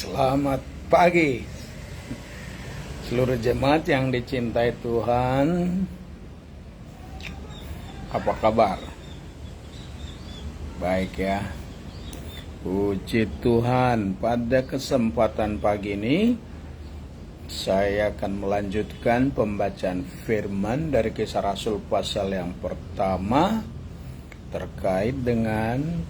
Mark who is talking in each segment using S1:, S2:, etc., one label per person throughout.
S1: Selamat pagi seluruh jemaat yang dicintai Tuhan. Apa kabar? Baik ya. Puji Tuhan, pada kesempatan pagi ini saya akan melanjutkan pembacaan firman dari Kisah Rasul pasal yang pertama terkait dengan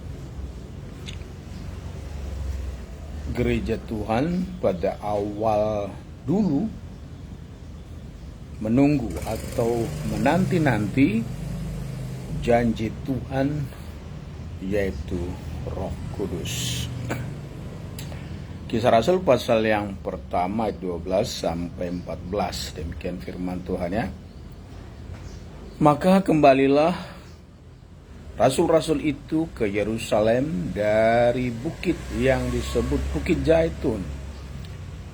S1: gereja Tuhan pada awal dulu menunggu atau menanti-nanti janji Tuhan, yaitu Roh Kudus. Kisah Rasul pasal yang pertama 12 sampai 14, demikian firman Tuhan ya. Maka kembalilah rasul-rasul itu ke Yerusalem dari bukit yang disebut Bukit Zaitun,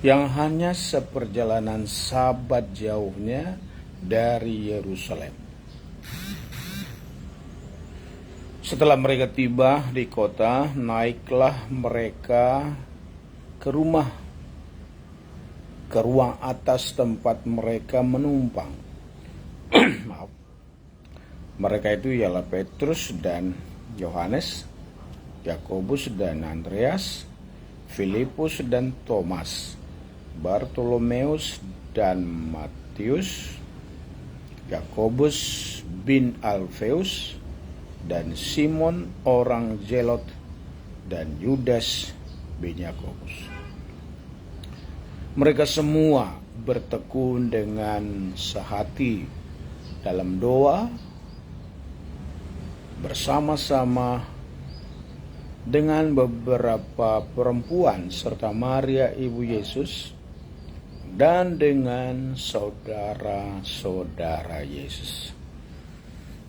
S1: yang hanya seperjalanan sabat jauhnya dari Yerusalem. Setelah mereka tiba di kota, naiklah mereka ke ruang atas tempat mereka menumpang. Maaf. Mereka itu ialah Petrus dan Yohanes, Yakobus dan Andreas, Filipus dan Thomas, Bartolomeus dan Matius, Yakobus bin Alfeus dan Simon orang Zelot, dan Yudas bin Yakobus. Mereka semua bertekun dengan sehati dalam doa bersama-sama dengan beberapa perempuan serta Maria ibu Yesus dan dengan saudara-saudara Yesus.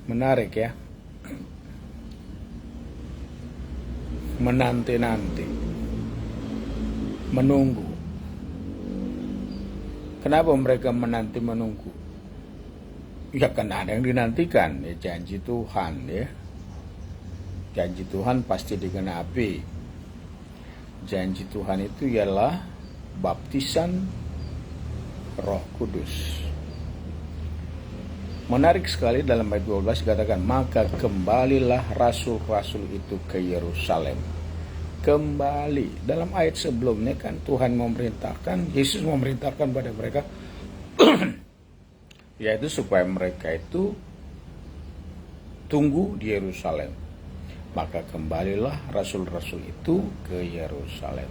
S1: Menarik ya. Menanti-nanti, menunggu. Kenapa mereka menanti-menunggu? Ya karena ada yang dinantikan, ya janji Tuhan ya. Janji Tuhan pasti digenapi. Janji Tuhan itu ialah baptisan Roh Kudus. Menarik sekali dalam ayat 12 dikatakan, maka kembalilah rasul-rasul itu ke Yerusalem. Kembali. Dalam ayat sebelumnya kan Tuhan memerintahkan, Yesus memerintahkan pada mereka yaitu supaya mereka itu tunggu di Yerusalem. Maka kembalilah rasul-rasul itu ke Yerusalem.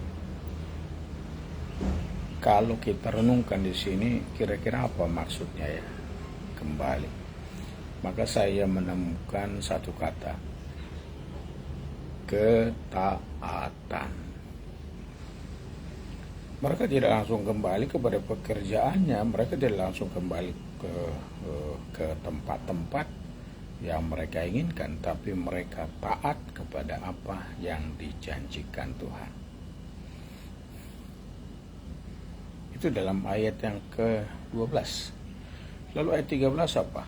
S1: Kalau kita renungkan di sini, kira-kira apa maksudnya ya? Kembali. Maka saya menemukan satu kata, ketaatan. Mereka tidak langsung kembali kepada pekerjaannya, mereka tidak langsung kembali ke tempat-tempat yang mereka inginkan, tapi mereka taat kepada apa yang dijanjikan Tuhan. Itu dalam ayat yang ke-12. Lalu ayat 13 apa?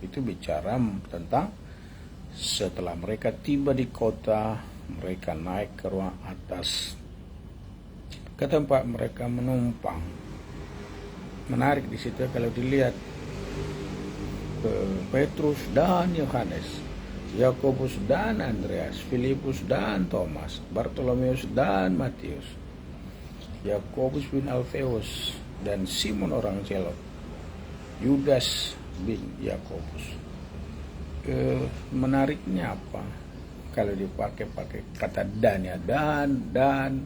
S1: Itu bicara tentang setelah mereka tiba di kota, mereka naik ke ruang atas ke tempat mereka menumpang. Menarik di situ kalau dilihat Petrus dan Yohanes, Yakobus dan Andreas, Filipus dan Thomas, Bartolomeus dan Matius, Yakobus bin Alfeus dan Simon orang Zelot, Yudas bin Yakobus. Menariknya apa? Kalau dipakai kata dan ya, dan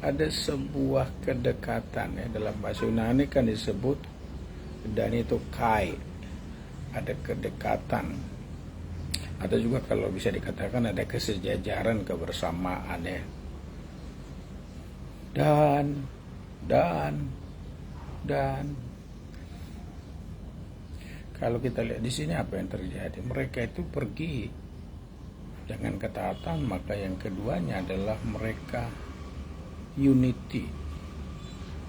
S1: ada sebuah kedekatan ya. Dalam bahasa Yunani kan disebut dan itu kai, ada kedekatan. Ada juga kalau bisa dikatakan ada kesejajaran, kebersamaan ya. Dan kalau kita lihat di sini apa yang terjadi? Mereka itu pergi dengan ketaatan, maka yang keduanya adalah mereka unity.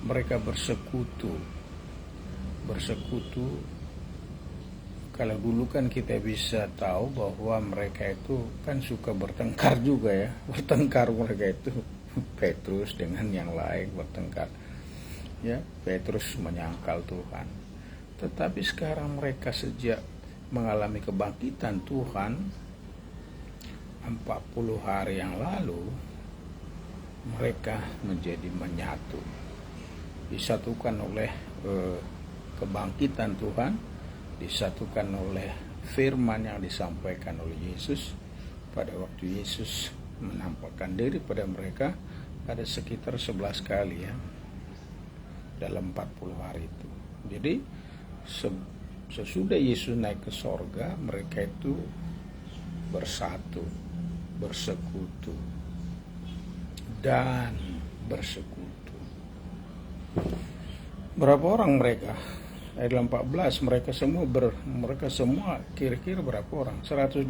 S1: Mereka bersekutu. Kalau dulu kan kita bisa tahu bahwa mereka itu kan suka bertengkar juga ya. Bertengkar mereka itu. Petrus dengan yang lain bertengkar. Ya, Petrus menyangkal Tuhan. Tetapi sekarang mereka sejak mengalami kebangkitan Tuhan 40 hari yang lalu, mereka menjadi menyatu, disatukan oleh kebangkitan Tuhan, disatukan oleh firman yang disampaikan oleh Yesus pada waktu Yesus menampakkan diri pada mereka. Ada sekitar 11 kali ya dalam 40 hari itu. Jadi sesudah Yesus naik ke sorga, mereka itu bersatu, bersekutu, dan bersekutu. Berapa orang mereka? Ayat 14, mereka semua kira-kira berapa orang? 120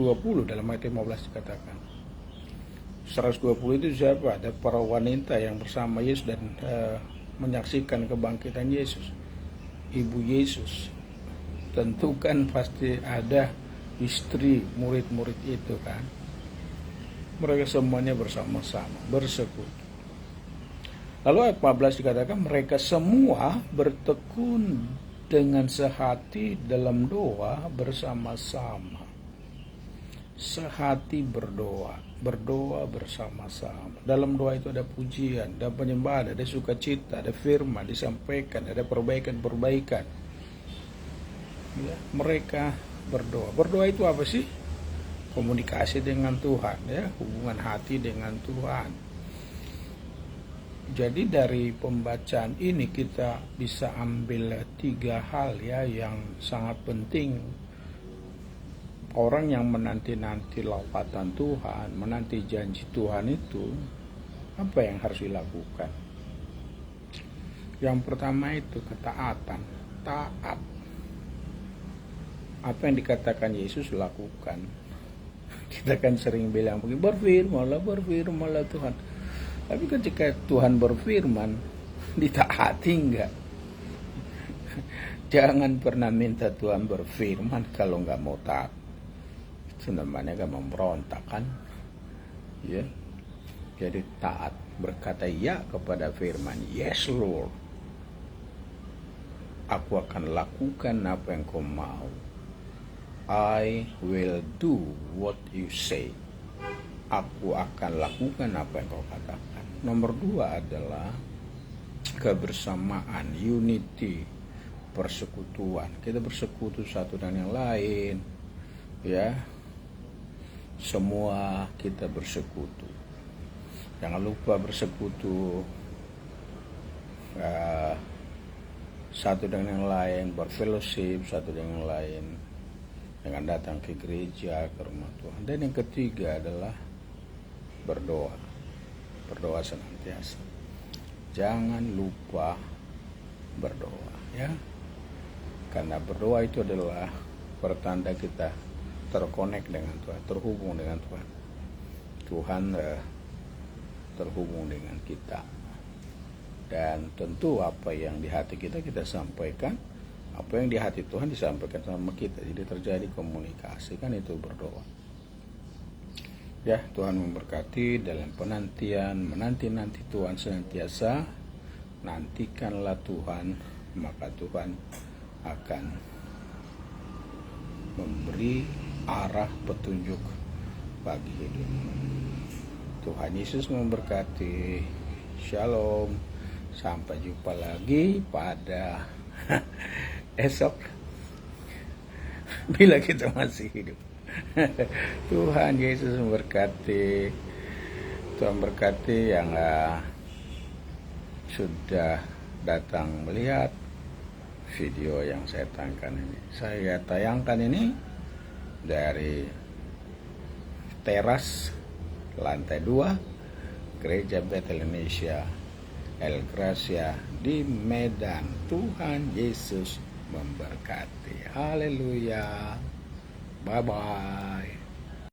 S1: dalam ayat 15 dikatakan. 120 itu siapa? Ada para wanita yang bersama Yesus dan menyaksikan kebangkitan Yesus. Ibu Yesus. Tentu kan pasti ada istri murid-murid itu kan. Mereka semuanya bersama-sama, bersekutu. Lalu ayat 14 dikatakan mereka semua bertekun dengan sehati dalam doa bersama-sama. Sehati berdoa bersama-sama. Dalam doa itu ada pujian, ada penyembahan, ada sukacita, ada firman disampaikan, ada perbaikan-perbaikan. Ya, mereka berdoa. Berdoa itu apa sih? Komunikasi dengan Tuhan, ya, hubungan hati dengan Tuhan. Jadi dari pembacaan ini kita bisa ambil 3 hal ya yang sangat penting. Orang yang menanti-nanti lawatan Tuhan, menanti janji Tuhan itu, apa yang harus dilakukan? Yang pertama itu ketaatan, taat. Apa yang dikatakan Yesus lakukan. Kita kan sering bilang begini, berfirmanlah Tuhan. Tapi ketika Tuhan berfirman, ditaati enggak? Jangan pernah minta Tuhan berfirman kalau enggak mau taat. Itu namanya kan memberontak kan? Ya. Jadi taat, berkata ya kepada firman, yes Lord. Aku akan lakukan apa yang kau mau. I will do what you say. Aku akan lakukan apa yang kau katakan. Nomor 2 adalah kebersamaan, unity, persekutuan. Kita bersekutu satu dengan yang lain, ya. Semua kita bersekutu. Jangan lupa bersekutu satu dengan yang lain, berfellowship satu dengan yang lain, dengan datang ke gereja, ke rumah Tuhan. Dan yang ketiga adalah berdoa. Berdoa senantiasa. Jangan lupa berdoa, ya. Karena berdoa itu adalah pertanda kita terkonek dengan Tuhan, terhubung dengan Tuhan. Tuhan terhubung dengan kita. Dan tentu apa yang di hati kita sampaikan, apa yang di hati Tuhan disampaikan sama kita. Jadi terjadi komunikasi, kan itu berdoa. Ya, Tuhan memberkati dalam penantian, menanti-nanti Tuhan senantiasa. Nantikanlah Tuhan, maka Tuhan akan memberi arah petunjuk bagi hidup. Tuhan Yesus memberkati. Shalom. Sampai jumpa lagi pada esok bila kita masih hidup. Tuhan Yesus memberkati. Tuhan berkati yang sudah datang melihat video yang saya tayangkan ini. Saya tayangkan ini dari teras lantai 2 Gereja Bethel Indonesia El Gracia di Medan. Tuhan Yesus memberkati. Haleluya. Bye bye.